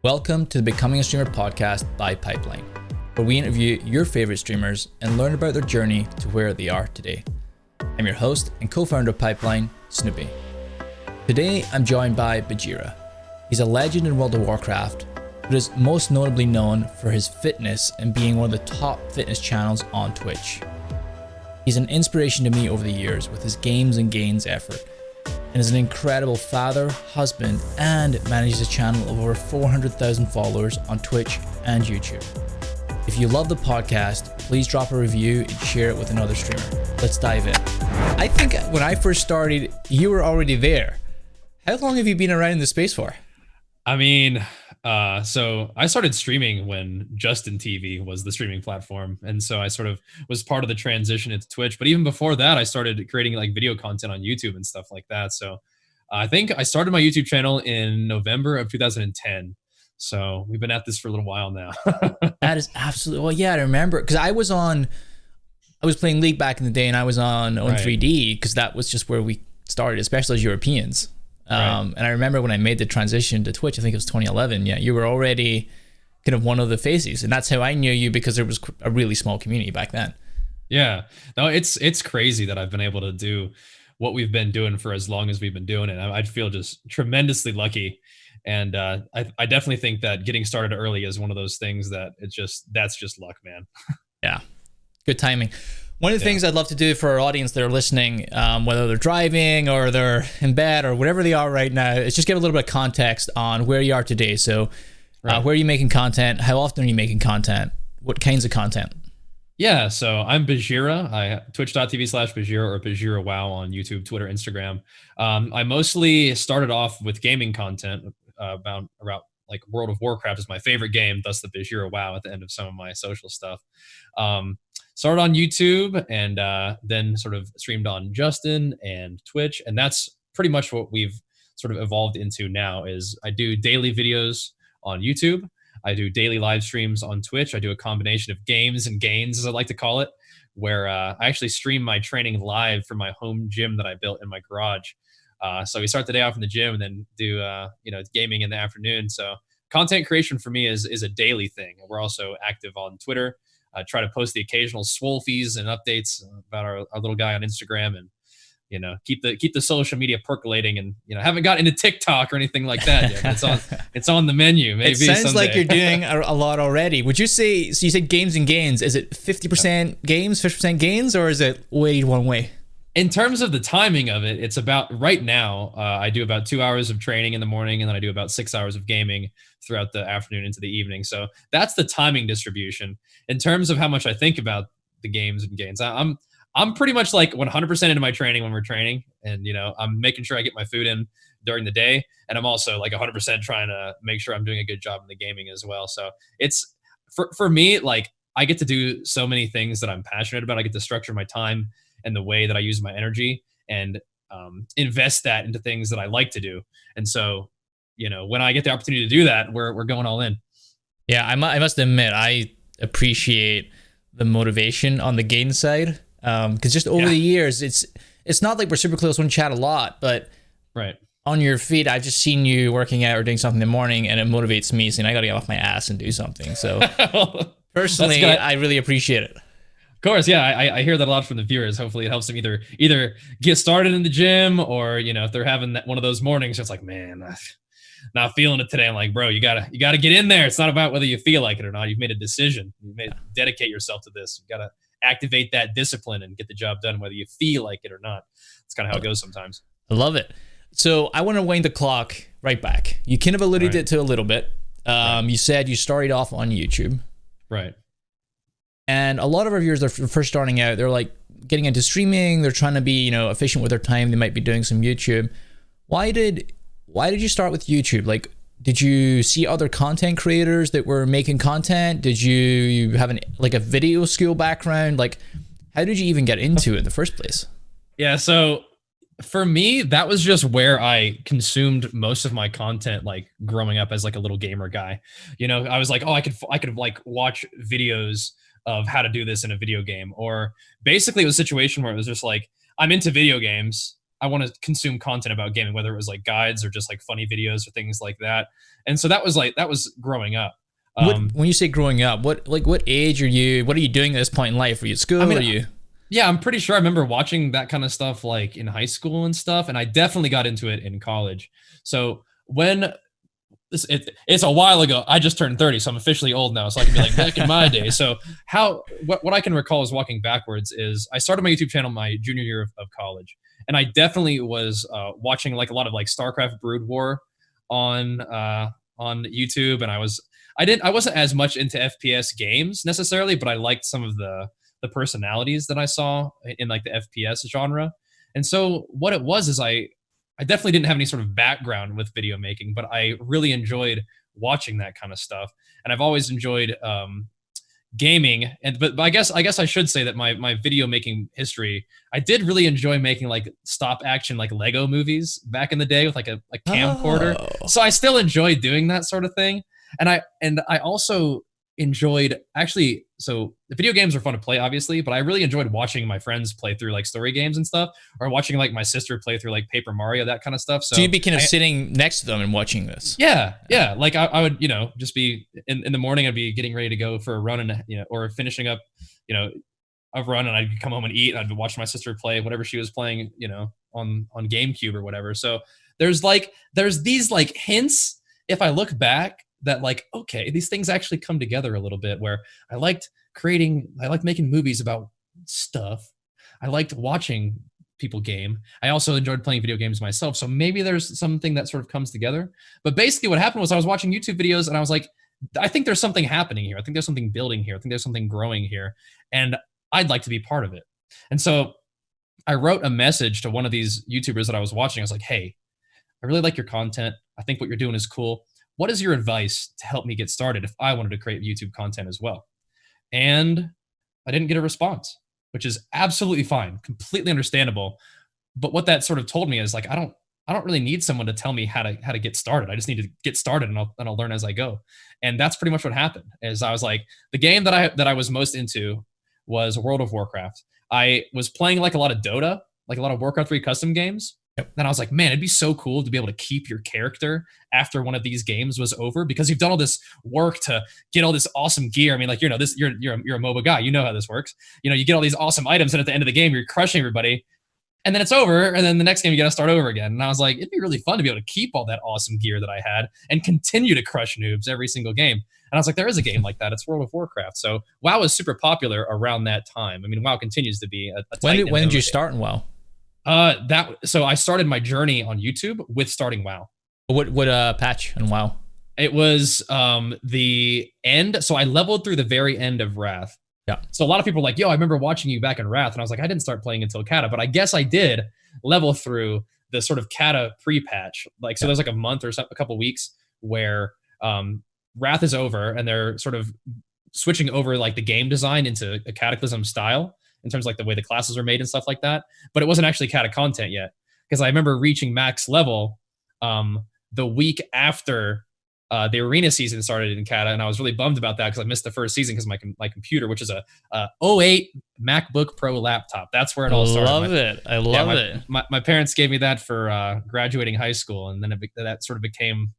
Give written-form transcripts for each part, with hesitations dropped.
Welcome to the Becoming a Streamer podcast by Pipeline, where we interview your favorite streamers and learn about their journey to where they are today. I'm your host and co-founder of Pipeline, Snoopy. Today, I'm joined by Bajheera. He's a legend in World of Warcraft, but is most notably known for his fitness and being one of the top fitness channels on Twitch. He's an inspiration to me over the years with his games and gains effort, and is an incredible father, husband, and manages a channel of over 400,000 followers on Twitch and YouTube. If you love the podcast, please drop a review and share it with another streamer. Let's dive in. I think when I first started, you were already there. How long have you been around in the space for? So I started streaming when Justin TV was the streaming platform. And so I sort of was part of the transition into Twitch. But even before that, I started creating like video content on YouTube and stuff like that. So I think I started my YouTube channel in November of 2010. So we've been at this for a little while now. That is absolutely, well, yeah, I remember. Because I was playing League back in the day and I was on Own3D because that was just where we started, especially as Europeans. And I remember when I made the transition to Twitch, I think it was 2011. Yeah, you were already kind of one of the faces, and that's how I knew you because there was a really small community back then. Yeah, no, it's crazy that I've been able to do what we've been doing for as long as we've been doing it. I feel just tremendously lucky, and I definitely think that getting started early is one of those things that that's just luck, man. Yeah, good timing. One of the things I'd love to do for our audience that are listening, whether they're driving or they're in bed or whatever they are right now, is just give a little bit of context on where you are today. So where are you making content? How often are you making content? What kinds of content? Yeah, so I'm Bajheera. Twitch.tv/Bajheera or Bajheera WoW on YouTube, Twitter, Instagram. I mostly started off with gaming content about like World of Warcraft is my favorite game, thus the Bajheera WoW at the end of some of my social stuff. Started on YouTube and then sort of streamed on Justin and Twitch. And that's pretty much what we've sort of evolved into now is I do daily videos on YouTube. I do daily live streams on Twitch. I do a combination of games and gains, as I like to call it, where I actually stream my training live from my home gym that I built in my garage. So we start the day off in the gym and then do gaming in the afternoon. So content creation for me is a daily thing. We're also active on Twitter. I try to post the occasional swole fees and updates about our little guy on Instagram, and keep the social media percolating. And haven't gotten into TikTok or anything like that yet. It's on the menu. Maybe it sounds someday. Like you're doing a lot already. Would you say? So you said games and gains. Is it 50% games, 50% gains, or is it weighed one way? In terms of the timing of it, it's about right now. I do about 2 hours of training in the morning, and then I do about 6 hours of gaming throughout the afternoon into the evening. So that's the timing distribution. In terms of how much I think about the games and gains, I'm pretty much like 100% into my training when we're training, and I'm making sure I get my food in during the day, and I'm also like 100% trying to make sure I'm doing a good job in the gaming as well. So it's for me, like I get to do so many things that I'm passionate about. I get to structure my time and the way that I use my energy and invest that into things that I like to do. And so, when I get the opportunity to do that, we're going all in. Yeah, I must admit, I appreciate the motivation on the gain side. Because just over the years, it's not like we're super close, we chat a lot, but on your feed, I've just seen you working out or doing something in the morning, and it motivates me, saying I got to get off my ass and do something. So personally, I really appreciate it. Of course, yeah, I hear that a lot from the viewers. Hopefully it helps them either get started in the gym, or if they're having one of those mornings, it's like, man, not feeling it today. I'm like, bro, you gotta get in there. It's not about whether you feel like it or not. You've made a decision. Dedicate yourself to this. You gotta activate that discipline and get the job done, whether you feel like it or not. It's kind of how it goes sometimes. I love it. So I want to wind the clock right back. You kind of alluded it to a little bit. You said you started off on YouTube. Right. And a lot of our viewers are first starting out. They're like getting into streaming. They're trying to be, efficient with their time. They might be doing some YouTube. Why did you start with YouTube? Like, did you see other content creators that were making content? Did you have a video school background? Like, how did you even get into it in the first place? Yeah. So for me, that was just where I consumed most of my content, like growing up as like a little gamer guy. I was like, oh, I could like watch videos of how to do this in a video game. Or basically it was a situation where it was just like, I'm into video games. I want to consume content about gaming, whether it was like guides or just like funny videos or things like that. And so that was growing up. What when you say growing up, what age are you? What are you doing at this point in life? Are you at school? I mean, Are you? yeah, I'm pretty sure I remember watching that kind of stuff like in high school and stuff, and I definitely got into it in college. So when it's a while ago. I just turned 30, so I'm officially old now. So I can be like back in my day. So what I can recall is walking backwards is I started my YouTube channel my junior year of college, and I definitely was watching like a lot of like StarCraft Brood War on YouTube, and I wasn't as much into FPS games necessarily, but I liked some of the personalities that I saw in like the FPS genre. And so what it was is I definitely didn't have any sort of background with video making, but I really enjoyed watching that kind of stuff. And I've always enjoyed gaming. And but I guess I should say that my video making history, I did really enjoy making like stop action like Lego movies back in the day with like a camcorder. Oh. So I still enjoy doing that sort of thing. And I also enjoyed actually, so the video games are fun to play obviously, but I really enjoyed watching my friends play through like story games and stuff, or watching like my sister play through like Paper Mario, that kind of stuff. So you'd be kind of sitting next to them and watching this. Yeah, like I would, just be in the morning, I'd be getting ready to go for a run, and or finishing up a run, and I'd come home and eat, and I'd watch my sister play whatever she was playing, on GameCube or whatever. So there's these like hints, if I look back, that like, okay, these things actually come together a little bit, where I liked making movies about stuff. I liked watching people game. I also enjoyed playing video games myself. So maybe there's something that sort of comes together. But basically what happened was I was watching YouTube videos and I was like, I think there's something happening here. I think there's something building here. I think there's something growing here. And I'd like to be part of it. And so I wrote a message to one of these YouTubers that I was watching. I was like, hey, I really like your content. I think what you're doing is cool. What is your advice to help me get started if I wanted to create YouTube content as well? And I didn't get a response, which is absolutely fine, completely understandable. But what that sort of told me is like, I don't really need someone to tell me how to get started. I just need to get started, and I'll learn as I go. And that's pretty much what happened. Is I was like, the game that I was most into was World of Warcraft. I was playing like a lot of Dota, like a lot of Warcraft 3 custom games. Yep. And I was like, man, it'd be so cool to be able to keep your character after one of these games was over, because you've done all this work to get all this awesome gear. I mean, like, you're a MOBA guy, you know how this works. You get all these awesome items, and at the end of the game, you're crushing everybody. And then it's over, and then the next game you got to start over again. And I was like, it'd be really fun to be able to keep all that awesome gear that I had and continue to crush noobs every single game. And I was like, there is a game like that. It's World of Warcraft. So WoW was super popular around that time. I mean, WoW continues to be a when did you start in WoW? So I started my journey on YouTube with starting WoW. What patch in WoW? It was the end. So I leveled through the very end of Wrath. Yeah. So a lot of people were like, yo, I remember watching you back in Wrath. And I was like, I didn't start playing until Kata, but I guess I did level through the sort of Kata pre-patch. Like, so there's like a month or a couple weeks where Wrath is over, and they're sort of switching over like the game design into a Cataclysm style, in terms of like the way the classes are made and stuff like that. But it wasn't actually Kata content yet, because I remember reaching max level the week after the arena season started in Kata, and I was really bummed about that because I missed the first season because my computer, which is a '08 MacBook Pro laptop. That's where it all started. I love it. My parents gave me that for graduating high school, and then that sort of became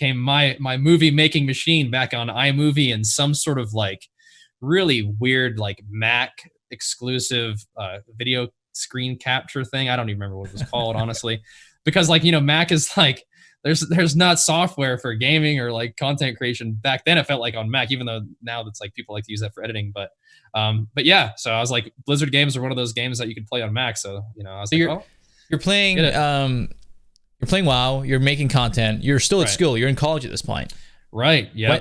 my movie making machine back on iMovie, and some sort of like really weird like Mac exclusive video screen capture thing. I don't even remember what it was called, honestly, because like, Mac is like, there's not software for gaming or like content creation. Back then it felt like on Mac, even though now that's like people like to use that for editing. But yeah, so I was like, Blizzard games are one of those games that you can play on Mac. So, I was like, you're playing WoW, you're making content, you're still at school, you're in college at this point. Right. Yeah.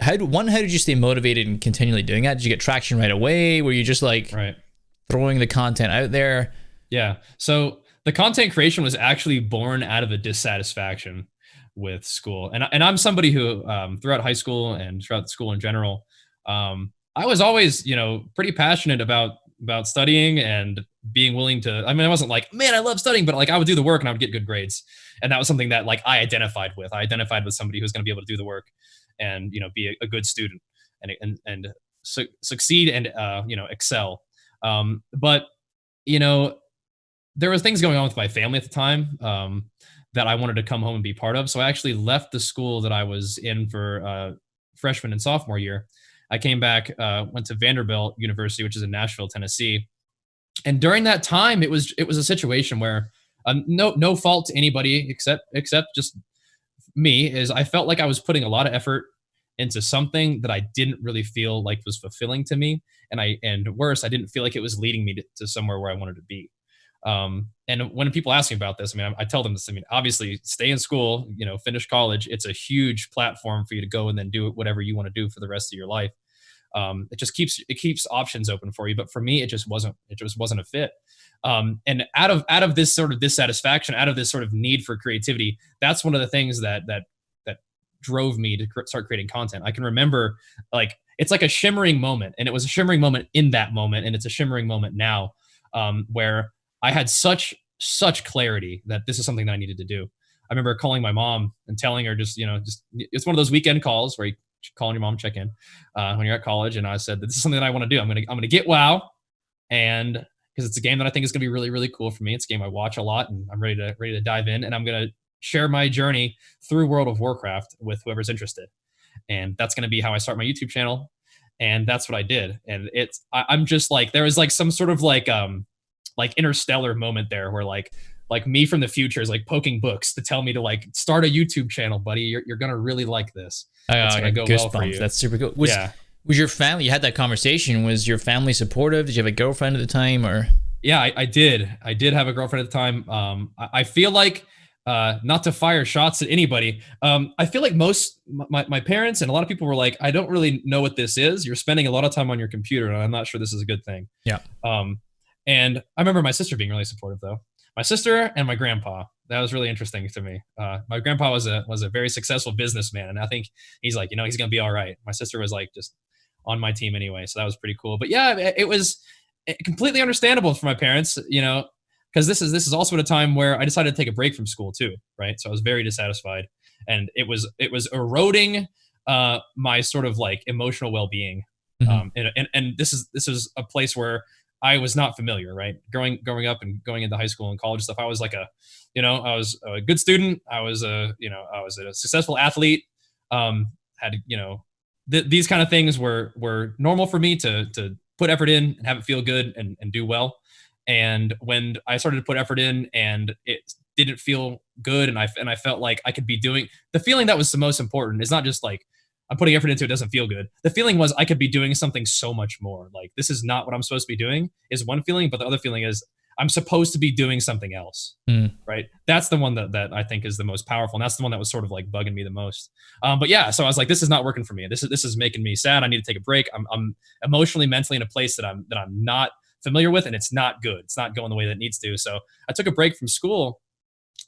How did you stay motivated and continually doing that? Did you get traction right away? Were you just like throwing the content out there? Yeah. So the content creation was actually born out of a dissatisfaction with school. And I'm somebody who throughout high school and throughout school in general, I was always, pretty passionate about studying and being willing to, I wasn't like, man, I love studying, but like I would do the work and I would get good grades. And that was something that like I identified with. I identified with somebody who's going to be able to do the work and, be a good student and succeed and, excel. But, there was things going on with my family at the time that I wanted to come home and be part of. So I actually left the school that I was in for freshman and sophomore year. I came back, went to Vanderbilt University, which is in Nashville, Tennessee. And during that time, it was a situation where no fault to anybody except just me, is I felt like I was putting a lot of effort into something that I didn't really feel like was fulfilling to me, and worse, I didn't feel like it was leading me to somewhere where I wanted to be. And when people ask me about this, I mean, I tell them this. I mean, obviously, stay in school, finish college. It's a huge platform for you to go and then do whatever you want to do for the rest of your life. It keeps options open for you. But for me, it just wasn't a fit. And out of this sort of dissatisfaction, out of this sort of need for creativity, that's one of the things that drove me to start creating content. I can remember, like, it's like a shimmering moment, and it was a shimmering moment in that moment, and it's a shimmering moment now, where I had such clarity that this is something that I needed to do. I remember calling my mom and telling her, just it's one of those weekend calls where you call your mom, check in when you're at college, and I said that this is something that I want to do. I'm gonna get WoW, and because it's a game that I think is gonna be really, really cool for me. It's a game I watch a lot, and I'm ready to dive in, and I'm gonna share my journey through World of Warcraft with whoever's interested, and that's gonna be how I start my YouTube channel, and that's what I did. And I'm just like, there was like some sort of like interstellar moment there where like me from the future is like poking books to tell me to like start a YouTube channel, buddy. You're gonna really like this. It's gonna go well for you. That's super cool. Was your family? You had that conversation. Was your family supportive? Did you have a girlfriend at the time, or? Yeah, I did. I did have a girlfriend at the time. I feel like, not to fire shots at anybody, I feel like my parents and a lot of people were like, I don't really know what this is. You're spending a lot of time on your computer, and I'm not sure this is a good thing. Yeah. And I remember my sister being really supportive, though. My sister and my grandpa. That was really interesting to me. My grandpa was a very successful businessman, and I think he's like, he's gonna be all right. My sister was like just on my team anyway, so that was pretty cool. But yeah, it was completely understandable for my parents, because this is also at a time where I decided to take a break from school too, right? So I was very dissatisfied, and it was eroding my sort of like emotional well-being. Mm-hmm. And this is a place where I was not familiar, right? Growing up and going into high school and college stuff, I was like I was a good student. I was a successful athlete. Had these kind of things were normal for me to put effort in and have it feel good and do well. And when I started to put effort in and it didn't feel good, and I felt like I could be doing the feeling that was the most important is not just like I'm putting effort into it doesn't feel good. The feeling was I could be doing something so much more. Like, this is not what I'm supposed to be doing is one feeling, but the other feeling is I'm supposed to be doing something else. Right. That's the one that I think is the most powerful. And that's the one that was sort of like bugging me the most. But yeah, so I was like, this is not working for me. This is making me sad. I need to take a break. I'm emotionally, mentally in a place that I'm not familiar with, and it's not good. It's not going the way that it needs to. So I took a break from school.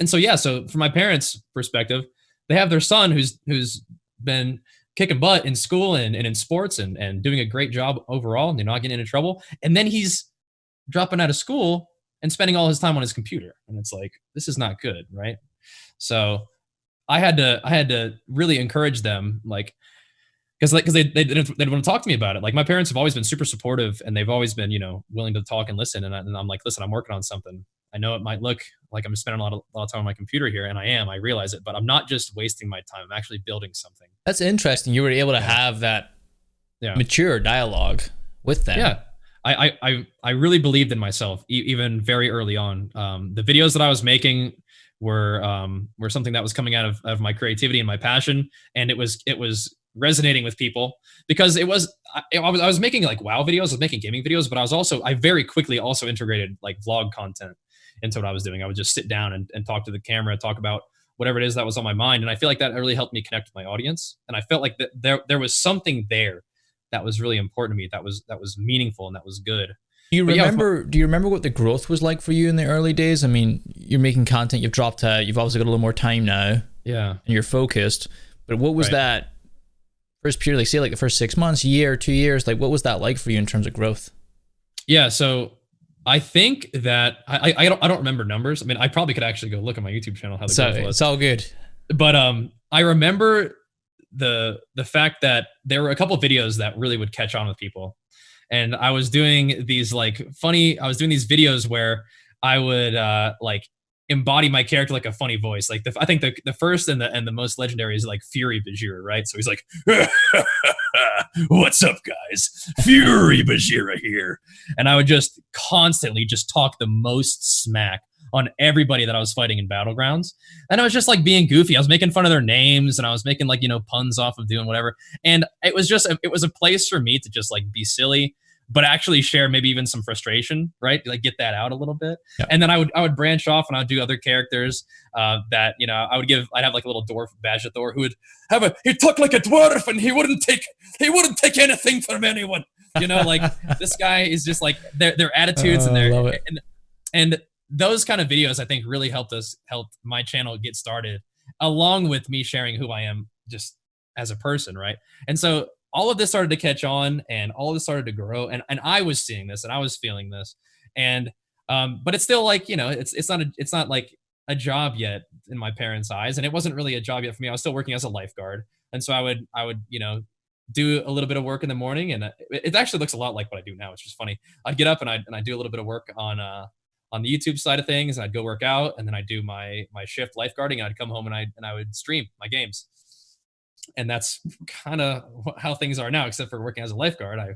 And so, yeah, so from my parents' perspective, they have their son who's been kicking butt in school and in sports and doing a great job overall, and they're not getting into trouble. And then he's dropping out of school and spending all his time on his computer. And it's like, this is not good, right? So I had to really encourage them, like, because they didn't want to talk to me about it. Like, my parents have always been super supportive, and they've always been, willing to talk and listen. And I'm like, listen, I'm working on something. I know it might look like I'm spending a lot of time on my computer here, and I realize it, but I'm not just wasting my time. I'm actually building something. That's interesting. You were able to have that mature dialogue with them. Yeah. I really believed in myself, even very early on. The videos that I was making were something that was coming out of my creativity and my passion, and it was resonating with people because I was making like WoW videos, I was making gaming videos, but I very quickly also integrated like vlog content into what I was doing. I would just sit down and talk to the camera, talk about whatever it is that was on my mind, and I feel like that really helped me connect with my audience. And I felt like there was something there that was really important to me, that was meaningful and that was good. Do you remember what the growth was like for you in the early days? I mean, you're making content, you've dropped out, you've obviously got a little more time now. Yeah. And you're focused. But what was that first period, like say like the first 6 months, year, 2 years, like what was that like for you in terms of growth? Yeah, so I think that I don't remember numbers. I mean, I probably could actually go look at my YouTube channel how the growth was. It's all good. But I remember the fact that there were a couple of videos that really would catch on with people. And I was doing these videos where I would like embody my character like a funny voice. Like I think the first and the most legendary is like Fury Bajheera, right? So he's like, "What's up, guys? Fury Bajheera here," and I would just constantly just talk the most smack on everybody that I was fighting in battlegrounds. And I was just like being goofy. I was making fun of their names and I was making like, puns off of doing whatever. And it was a place for me to just like be silly, but actually share maybe even some frustration, right? Like get that out a little bit. Yeah. And then I would branch off and I would do other characters that, I'd have like a little dwarf Bajheera who would he'd talk like a dwarf and he wouldn't take anything from anyone. Like this guy is just like their attitudes and those kind of videos I think really helped my channel get started, along with me sharing who I am just as a person, right? And so all of this started to catch on and all of this started to grow, and I was seeing this and I was feeling this, and but it's still like, it's not like a job yet in my parents' eyes, and it wasn't really a job yet for me. I was still working as a lifeguard, and so I would do a little bit of work in the morning, and it actually looks a lot like what I do now, which is funny. I'd get up and I do a little bit of work on the YouTube side of things, and I'd go work out, and then I'd do my shift lifeguarding, and I'd come home and I would stream my games. And that's kind of how things are now, except for working as a lifeguard, I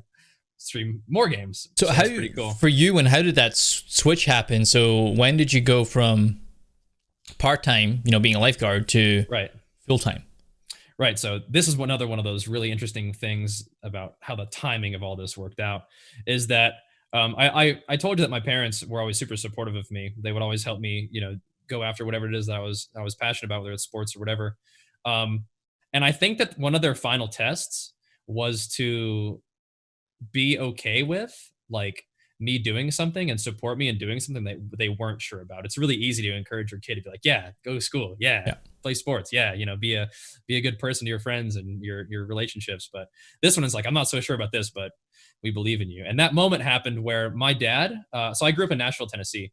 stream more games. So how, pretty cool for you, and how did that switch happen? So when did you go from part-time, being a lifeguard, to full-time? Right. So this is another one of those really interesting things about how the timing of all this worked out, is that I told you that my parents were always super supportive of me. They would always help me, go after whatever it is that I was passionate about, whether it's sports or whatever. And I think that one of their final tests was to be okay with like me doing something and support me in doing something that they weren't sure about. It's really easy to encourage your kid to be like, yeah, go to school. Yeah. Play sports. Yeah. be a good person to your friends and your relationships. But this one is like, I'm not so sure about this, but we believe in you. And that moment happened where my dad, so I grew up in Nashville, Tennessee.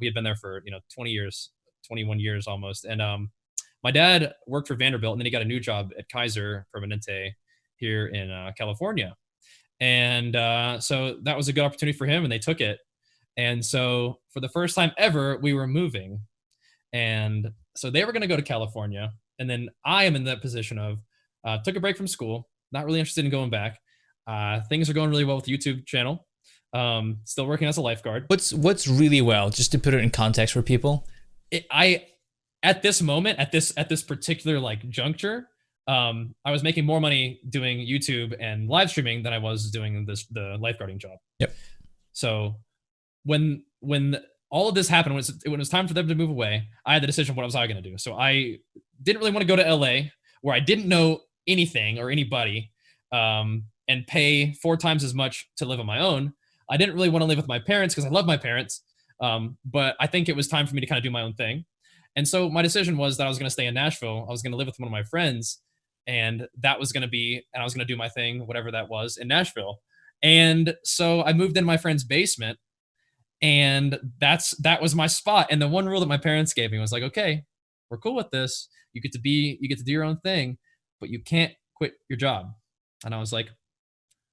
We had been there for, 20 years, 21 years almost. And my dad worked for Vanderbilt, and then he got a new job at Kaiser Permanente here in California. And so that was a good opportunity for him, and they took it. And so for the first time ever, we were moving. And so they were going to go to California. And then I am in that position of took a break from school, not really interested in going back. Things are going really well with the YouTube channel. Still working as a lifeguard. What's really well, just to put it in context for people? At this moment, at this particular like juncture, I was making more money doing YouTube and live streaming than I was doing the lifeguarding job. Yep. So when all of this happened, when it was time for them to move away, I had the decision, what was I going to do? So I didn't really want to go to LA, where I didn't know anything or anybody, and pay 4 times as much to live on my own. I didn't really want to live with my parents because I love my parents, but I think it was time for me to kind of do my own thing. And so my decision was that I was going to stay in Nashville. I was going to live with one of my friends, and I was going to do my thing, whatever that was, in Nashville. And so I moved into my friend's basement, and that was my spot. And the one rule that my parents gave me was like, okay, we're cool with this. You get to do your own thing, but you can't quit your job. And I was like,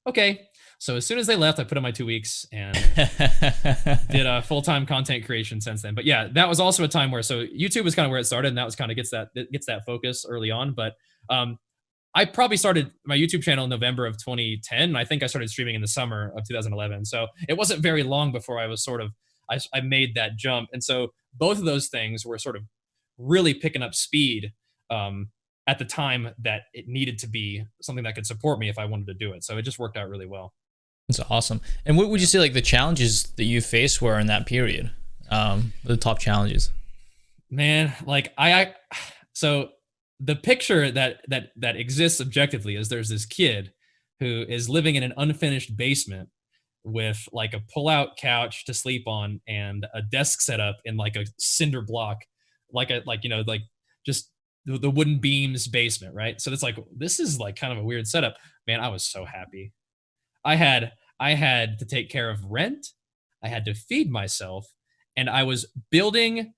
okay. So as soon as they left, I put in my 2 weeks and did a full-time content creation since then. But yeah, that was also a time where, so YouTube was kind of where it started, and that was kind of gets that focus early on. But I probably started my YouTube channel in November of 2010. And I think I started streaming in the summer of 2011. So it wasn't very long before I was I made that jump. And so both of those things were sort of really picking up speed at the time that it needed to be something that could support me if I wanted to do it. So it just worked out really well. That's awesome. And what would you say like the challenges that you faced were in that period? The top challenges? Man, like so the picture that exists objectively is there's this kid who is living in an unfinished basement with like a pull-out couch to sleep on and a desk set up in like a cinder block, just the wooden beams basement, right? So it's like, this is like kind of a weird setup. Man, I was so happy. I had to take care of rent. I had to feed myself, and I was building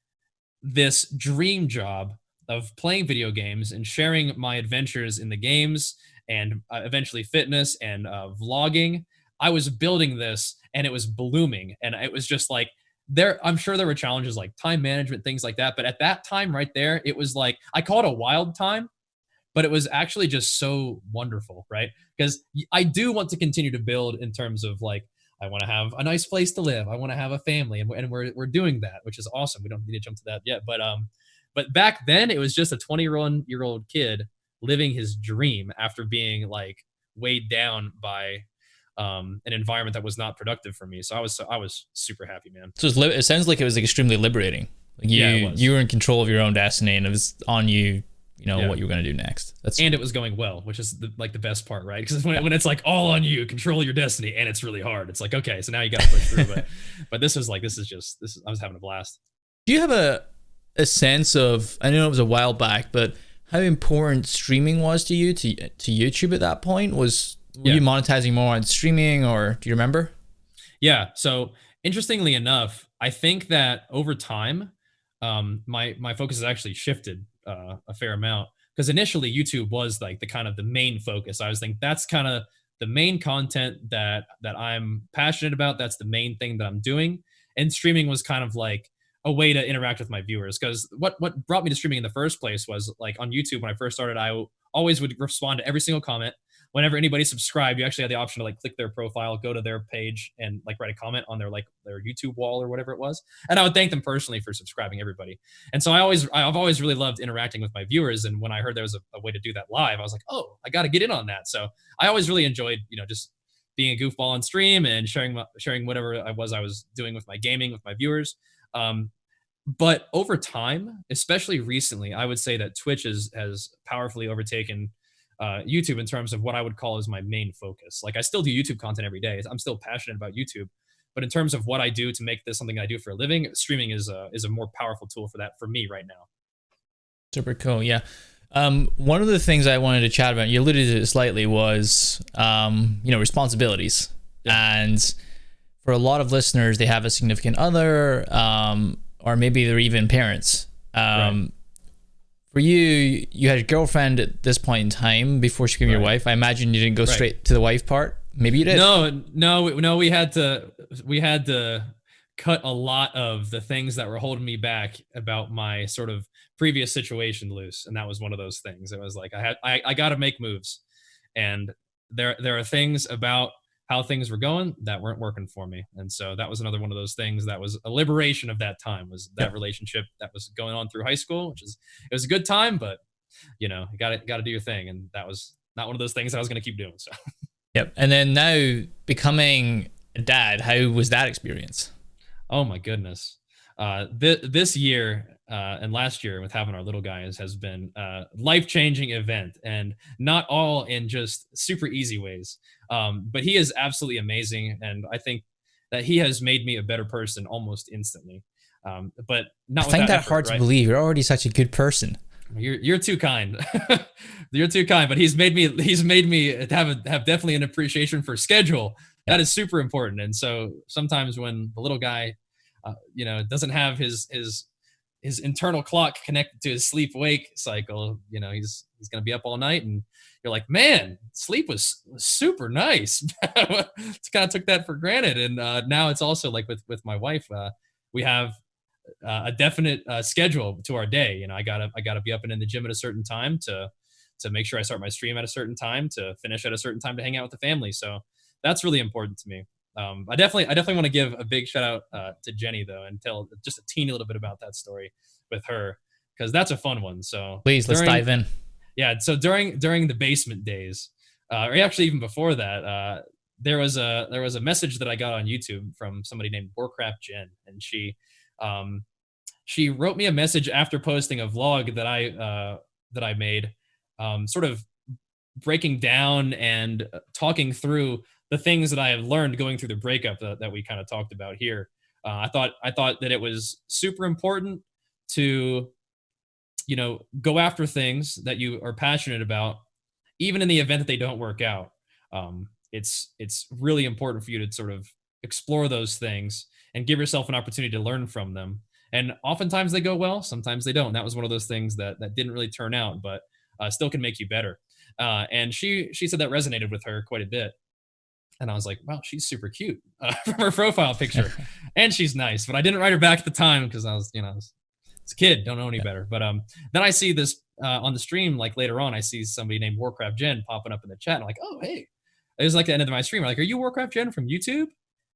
this dream job of playing video games and sharing my adventures in the games, and eventually fitness and vlogging. I was building this, and it was blooming, and it was just like I'm sure there were challenges like time management, things like that. But at that time right there, it was like, I call it a wild time, but it was actually just so wonderful, right? Because I do want to continue to build in terms of like, I want to have a nice place to live. I want to have a family, and we're doing that, which is awesome. We don't need to jump to that yet, but back then it was just a 21-year-old kid living his dream after being like weighed down by an environment that was not productive for me. So I was super happy, man. So it sounds like it was like extremely liberating. Like you were in control of your own destiny, and it was on you. You know what you were going to do next. And it was going well, which is the best part, right? Because when it's like all on you, control your destiny, and it's really hard. It's like, okay, so now you got to push through. But this was like, I was having a blast. Do you have a sense of, I know it was a while back, but how important streaming was to you, to YouTube at that point? Were you monetizing more on streaming, or do you remember? Yeah. So interestingly enough, I think that over time, my focus has actually shifted a fair amount, because initially YouTube was like the kind of the main focus. I was thinking that's kind of the main content that I'm passionate about. That's the main thing that I'm doing. And streaming was kind of like a way to interact with my viewers, because what brought me to streaming in the first place was like on YouTube. When I first started, I always would respond to every single comment. Whenever anybody subscribed, you actually had the option to like click their profile, go to their page, and like write a comment on their YouTube wall or whatever it was. And I would thank them personally for subscribing, everybody. And so I've always really loved interacting with my viewers. And when I heard there was a way to do that live, I was like, oh, I got to get in on that. So I always really enjoyed, just being a goofball on stream and sharing whatever I was doing with my gaming with my viewers. But over time, especially recently, I would say that Twitch has powerfully overtaken YouTube in terms of what I would call as my main focus. Like, I still do YouTube content every day. I'm still passionate about YouTube, but in terms of what I do to make this something I do for a living, streaming is a more powerful tool for that for me right now. Super cool. Yeah. One of the things I wanted to chat about, you alluded to it slightly, was responsibilities. Yeah. And for a lot of listeners, they have a significant other, or maybe they're even parents. Right. For you, you had a girlfriend at this point in time before she became your wife. I imagine you didn't go straight to the wife part. Maybe you did. No. We had to cut a lot of the things that were holding me back about my sort of previous situation loose, and that was one of those things. It was like I got to make moves, and there are things about how things were going that weren't working for me. And so that was another one of those things that was a liberation of that time, was that relationship that was going on through high school, it was a good time, but you got to do your thing. And that was not one of those things that I was going to keep doing. So. Yep. And then now becoming a dad, how was that experience? Oh my goodness. This year and last year with having our little guys has been a life-changing event, and not all in just super easy ways. But he is absolutely amazing, and I think that he has made me a better person almost instantly. But not. I find that hard to believe. You're already such a good person. You're too kind. You're too kind. But he's made me have definitely an appreciation for schedule. Yeah. That is super important. And so sometimes when the little guy, doesn't have his internal clock connected to his sleep wake cycle, he's going to be up all night, and you're like, man, sleep was super nice. Kind of took that for granted. And now it's also like with my wife, we have a definite schedule to our day. I gotta be up and in the gym at a certain time to make sure I start my stream at a certain time, to finish at a certain time, to hang out with the family. So that's really important to me. I definitely want to give a big shout out to Jenny, though, and tell just a teeny little bit about that story with her, because that's a fun one. So please, let's dive in. Yeah. So during the basement days, or actually even before that, there was a message that I got on YouTube from somebody named Warcraft Jen, and she wrote me a message after posting a vlog that I made, sort of breaking down and talking through the things that I have learned going through the breakup that we kind of talked about here. I thought that it was super important to, go after things that you are passionate about, even in the event that they don't work out. It's really important for you to sort of explore those things and give yourself an opportunity to learn from them. And oftentimes they go well, sometimes they don't. And that was one of those things that didn't really turn out, but still can make you better. And she said that resonated with her quite a bit. And I was like, wow, she's super cute from her profile picture, and she's nice. But I didn't write her back at the time because I was, it's a kid, don't know any better. But then I see this on the stream, like later on, I see somebody named Warcraft Jen popping up in the chat. And I'm like, oh hey, it was like the end of my stream. I'm like, are you Warcraft Jen from YouTube?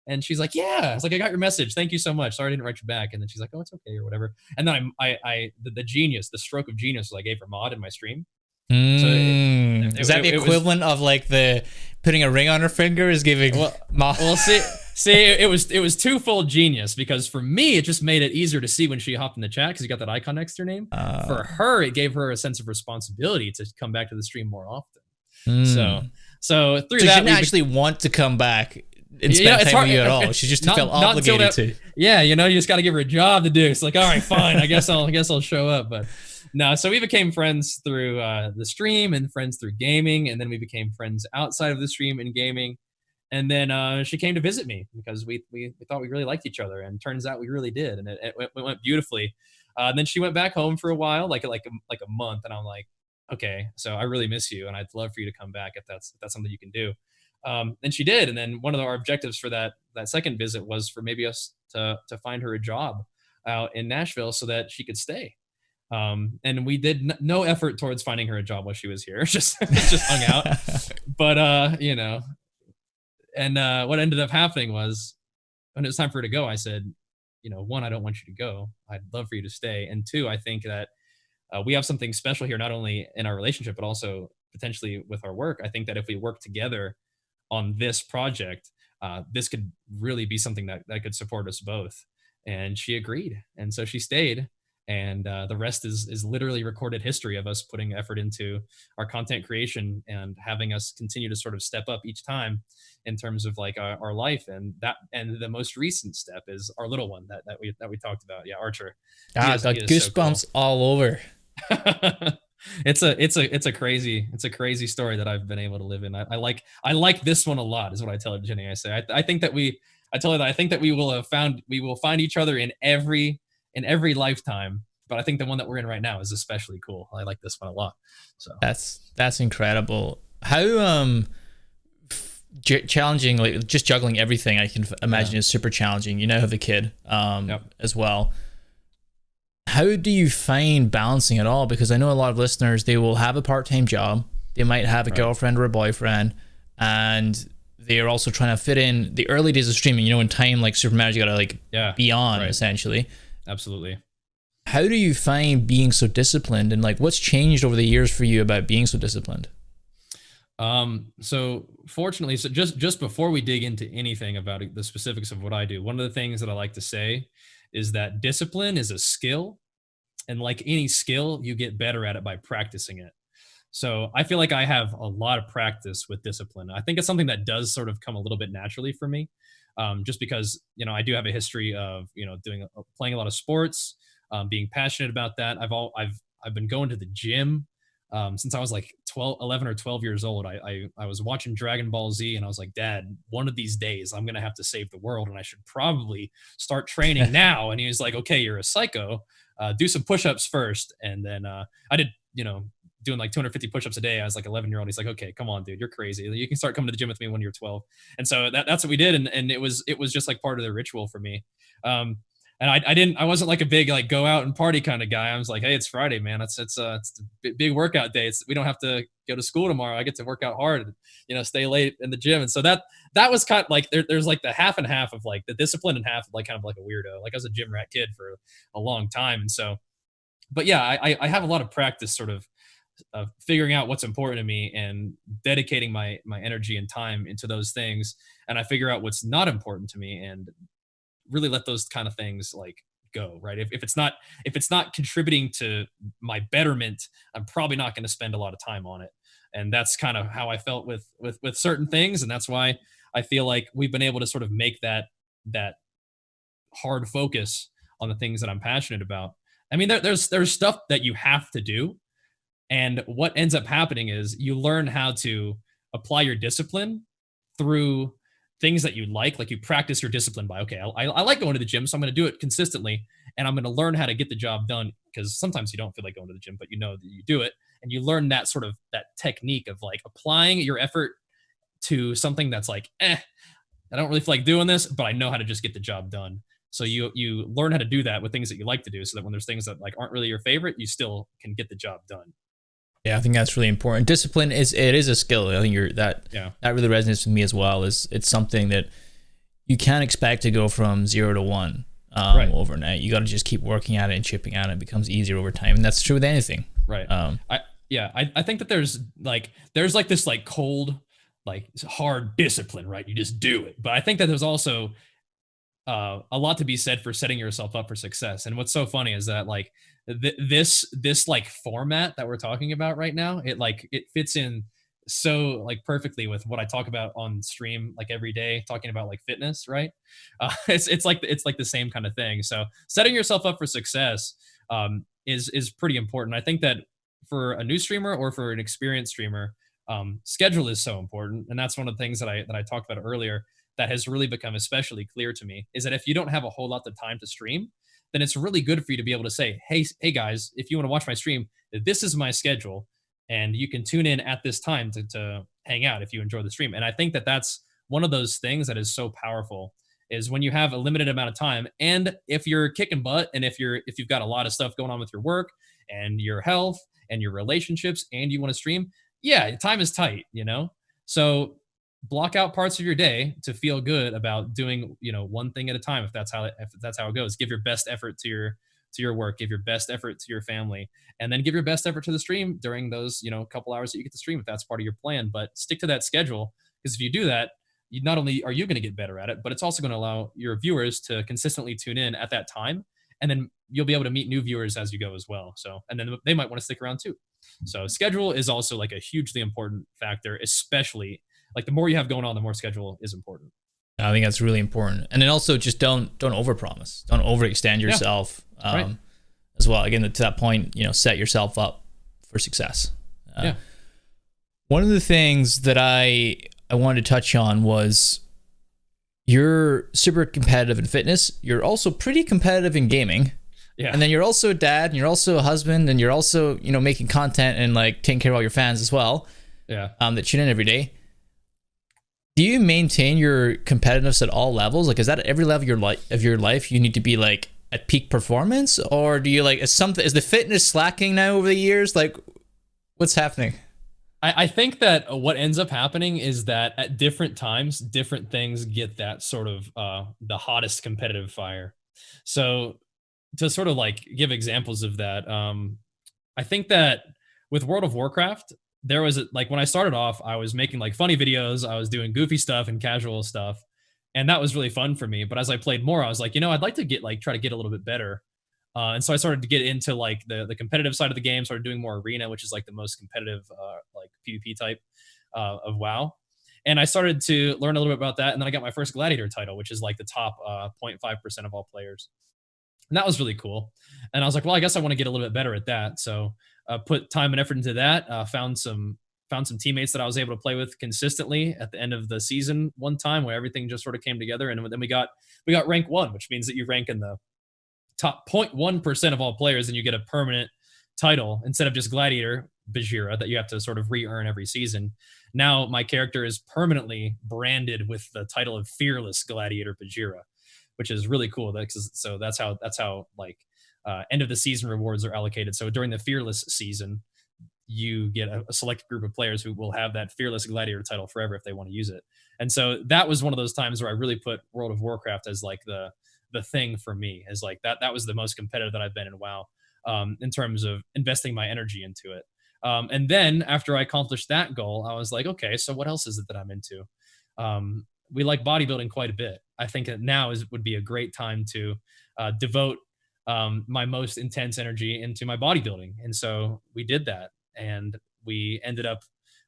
And she's like, yeah. I was like, I got your message. Thank you so much. Sorry I didn't write you back. And then she's like, oh, it's okay or whatever. And then the genius, the stroke of genius, was I gave her mod in my stream. So is that the equivalent of like the putting a ring on her finger is giving? Well, see, it was twofold genius, because for me it just made it easier to see when she hopped in the chat because you got that icon next to her name. For her, it gave her a sense of responsibility to come back to the stream more often. So through that, she didn't actually want to come back and spend time with you at all. She just felt obligated to. Yeah, you just got to give her a job to do. It's like, all right, fine. I guess I'll show up, but. No, so we became friends through the stream and friends through gaming, and then we became friends outside of the stream and gaming. And then she came to visit me because we thought we really liked each other, and turns out we really did, and it went beautifully. And then she went back home for a while, like a month, and I'm like, okay, so I really miss you, and I'd love for you to come back if that's something you can do. And she did, and then one of our objectives for that second visit was for maybe us to find her a job out in Nashville so that she could stay. And we did no effort towards finding her a job while she was here. just hung out. But what ended up happening was when it was time for her to go, I said, one, I don't want you to go. I'd love for you to stay. And two, I think that we have something special here, not only in our relationship, but also potentially with our work. I think that if we work together on this project, this could really be something that could support us both. And she agreed. And so she stayed. And the rest is literally recorded history of us putting effort into our content creation and having us continue to sort of step up each time in terms of like our life. And the most recent step is our little one that we talked about. Yeah, Archer. Got goosebumps so cool. All over. It's a crazy story that I've been able to live in. I like this one a lot, is what I tell Jenny. I say I think that I tell her that I think that we will find each other in every lifetime, but I think the one that we're in right now is especially cool. I like this one a lot. So that's incredible. How challenging, like just juggling everything, I can imagine is super challenging. You now have a kid as well. How do you find balancing it all? Because I know a lot of listeners, they will have a part-time job, they might have a girlfriend or a boyfriend, and they are also trying to fit in the early days of streaming, in time like Super Mario, you gotta be on essentially. Absolutely. How do you find being so disciplined, and like what's changed over the years for you about being so disciplined? So fortunately, just before we dig into anything about the specifics of what I do, one of the things that I like to say is that discipline is a skill, and like any skill, you get better at it by practicing it. So I feel like I have a lot of practice with discipline. I think it's something that does sort of come a little bit naturally for me. Just because, I do have a history of, playing a lot of sports, being passionate about that. I've been going to the gym since I was like 11 or 12 years old. I was watching Dragon Ball Z, and I was like, Dad, one of these days I'm going to have to save the world, and I should probably start training now. And he was like, okay, you're a psycho. Do some push-ups first. And then I did, doing like 250 push-ups a day. I was like 11-year-old. He's like, okay, come on, dude, you're crazy. You can start coming to the gym with me when you're 12. And so that's what we did. And it was just like part of the ritual for me. And I wasn't like a big, like go out and party kind of guy. I was like, hey, it's Friday, man. It's a big workout day. We don't have to go to school tomorrow. I get to work out hard, stay late in the gym. And so that was kind of like, there's like the half and half of like the discipline and half of like kind of like a weirdo. Like I was a gym rat kid for a long time. And so, but yeah, I have a lot of practice sort of figuring out what's important to me and dedicating my energy and time into those things. And I figure out what's not important to me and really let those kind of things like go, right? If it's not contributing to my betterment, I'm probably not going to spend a lot of time on it. And that's kind of how I felt with certain things. And that's why I feel like we've been able to sort of make that hard focus on the things that I'm passionate about. I mean, there's stuff that you have to do. And what ends up happening is you learn how to apply your discipline through things that you like you practice your discipline by, okay, I like going to the gym, so I'm going to do it consistently, and I'm going to learn how to get the job done, because sometimes you don't feel like going to the gym, but you know that you do it, and you learn that sort of that technique of like applying your effort to something that's like, I don't really feel like doing this, but I know how to just get the job done. So you learn how to do that with things that you like to do, so that when there's things that like aren't really your favorite, you still can get the job done. Yeah, I think that's really important. Discipline is a skill. I think that really resonates with me as well. It's something that you can't expect to go from 0 to 1 overnight. You got to just keep working at it and chipping at it. It becomes easier over time, and that's true with anything. Right. I think that there's like this like cold, like hard discipline, right? You just do it. But I think that there's also a lot to be said for setting yourself up for success. And what's so funny is that like this like format that we're talking about right now, it fits in so like perfectly with what I talk about on stream like every day, talking about like fitness, right? It's like the same kind of thing. So setting yourself up for success is pretty important. I think that for a new streamer or for an experienced streamer, schedule is so important, and that's one of the things that I talked about earlier that has really become especially clear to me, is that if you don't have a whole lot of time to stream, then it's really good for you to be able to say, hey guys, if you want to watch my stream, this is my schedule, and you can tune in at this time to hang out if you enjoy the stream. And I think that that's one of those things that is so powerful, is when you have a limited amount of time, and if you're kicking butt, and if you've got a lot of stuff going on with your work and your health and your relationships, and you want to stream, yeah, time is tight, so block out parts of your day to feel good about doing, one thing at a time. If that's how it goes, give your best effort to your work, give your best effort to your family, and then give your best effort to the stream during those, couple hours that you get to stream, if that's part of your plan. But stick to that schedule, because if you do that, you not only are you going to get better at it, but it's also going to allow your viewers to consistently tune in at that time. And then you'll be able to meet new viewers as you go as well. So, and then they might want to stick around too. So schedule is also like a hugely important factor, especially like the more you have going on, the more schedule is important. I think that's really important. And then also just don't overpromise. Don't overextend yourself as well. Again, to that point, set yourself up for success. One of the things that I wanted to touch on was you're super competitive in fitness. You're also pretty competitive in gaming. Yeah. And then you're also a dad, and you're also a husband, and you're also, making content and like taking care of all your fans as well. Yeah. That tune in every day. Do you maintain your competitiveness at all levels? Like, is that at every level of your life you need to be like at peak performance, or do you is the fitness slacking now over the years? Like, what's happening? I think that what ends up happening is that at different times, different things get that sort of the hottest competitive fire. So to sort of like give examples of that, I think that with World of Warcraft, there was like when I started off, I was making like funny videos, I was doing goofy stuff and casual stuff, and that was really fun for me. But as I played more, I was like, I'd like to try to get a little bit better. And so I started to get into like the competitive side of the game, started doing more arena, which is like the most competitive like PvP type of WoW. And I started to learn a little bit about that. And then I got my first Gladiator title, which is like the top 0.5% of all players. And that was really cool. And I was like, well, I guess I want to get a little bit better at that. So put time and effort into that, found some teammates that I was able to play with consistently at the end of the season one time, where everything just sort of came together. And then we got rank 1, which means that you rank in the top 0.1% of all players, and you get a permanent title instead of just Gladiator Bajheera that you have to sort of re-earn every season. Now my character is permanently branded with the title of Fearless Gladiator Bajheera, which is really cool. So that's how like end of the season rewards are allocated. So during the Fearless season, you get a select group of players who will have that Fearless Gladiator title forever if they want to use it. And so that was one of those times where I really put World of Warcraft as like the thing for me, is like that was the most competitive that I've been in WoW, in terms of investing my energy into it. And then after I accomplished that goal, I was like, okay, so what else is it that I'm into? We like bodybuilding quite a bit. I think that now would be a great time to devote my most intense energy into my bodybuilding. And so we did that, and we ended up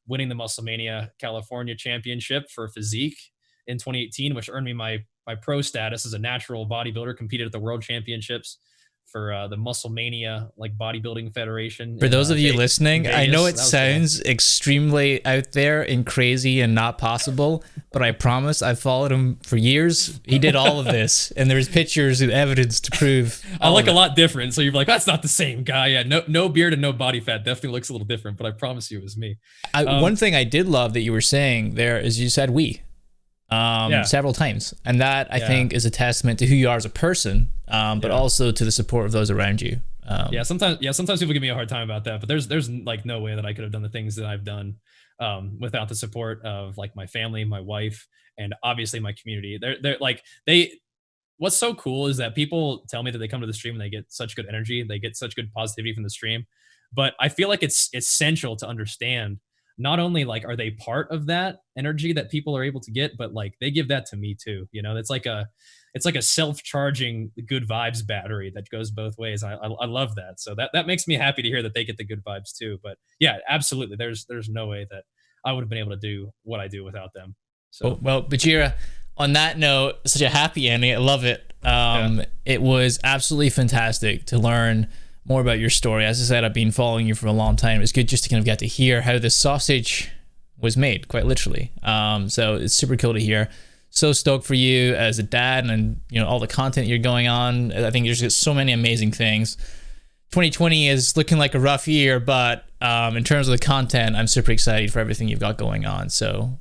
winning the Musclemania California Championship for physique in 2018, which earned me my pro status as a natural bodybuilder, competed at the World Championships for the Muscle Mania like bodybuilding federation. For those of you in listening, I know it Vegas. That was sounds extremely out there and crazy and not possible, but I promise I've followed him for years. He did all of this, and there's pictures and evidence to prove. I look a lot different, so you're like, that's not the same guy. Yeah, no beard and no body fat. Definitely looks a little different, but I promise you it was me. One thing I did love that you were saying there is you said we. Several times, and that I think is a testament to who you are as a person, but also to the support of those around you. Sometimes people give me a hard time about that, but there's like no way that I could have done the things that I've done without the support of like my family, my wife, and obviously my community. What's so cool is that people tell me that they come to the stream and they get such good energy, they get such good positivity from the stream, but I feel like it's essential to understand not only like are they part of that energy that people are able to get, but like they give that to me too. You know, it's like a self-charging good vibes battery that goes both ways. I love that. So that makes me happy to hear that they get the good vibes too. But yeah, absolutely. There's no way that I would have been able to do what I do without them. So well, Bajheera, on that note, such a happy ending. I love it. It was absolutely fantastic to learn more about your story. As I said, I've been following you for a long time. It's good just to kind of get to hear how this sausage was made, quite literally. So it's super cool to hear. So stoked for you as a dad, and you know all the content you're going on. I think there's just so many amazing things. 2020 is looking like a rough year, but in terms of the content, I'm super excited for everything you've got going on. So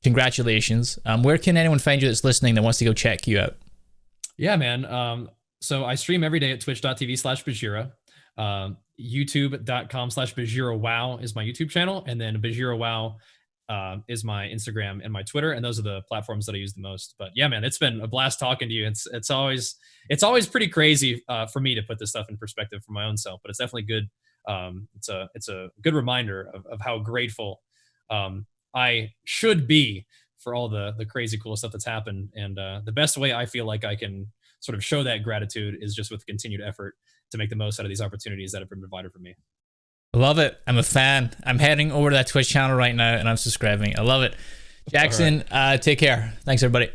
congratulations. Where can anyone find you that's listening that wants to go check you out? Yeah, man. So I stream every day at twitch.tv/Bajheera. YouTube.com/BajheeraWow is my YouTube channel. And then Bajheera Wow is my Instagram and my Twitter. And those are the platforms that I use the most. But yeah, man, it's been a blast talking to you. It's always pretty crazy for me to put this stuff in perspective for my own self, but it's definitely good. It's a good reminder of how grateful I should be for all the crazy cool stuff that's happened. And the best way I feel like I can sort of show that gratitude is just with continued effort to make the most out of these opportunities that have been provided for me. I love it. I'm a fan. I'm heading over to that Twitch channel right now and I'm subscribing. I love it. Jackson, take care. Thanks, everybody.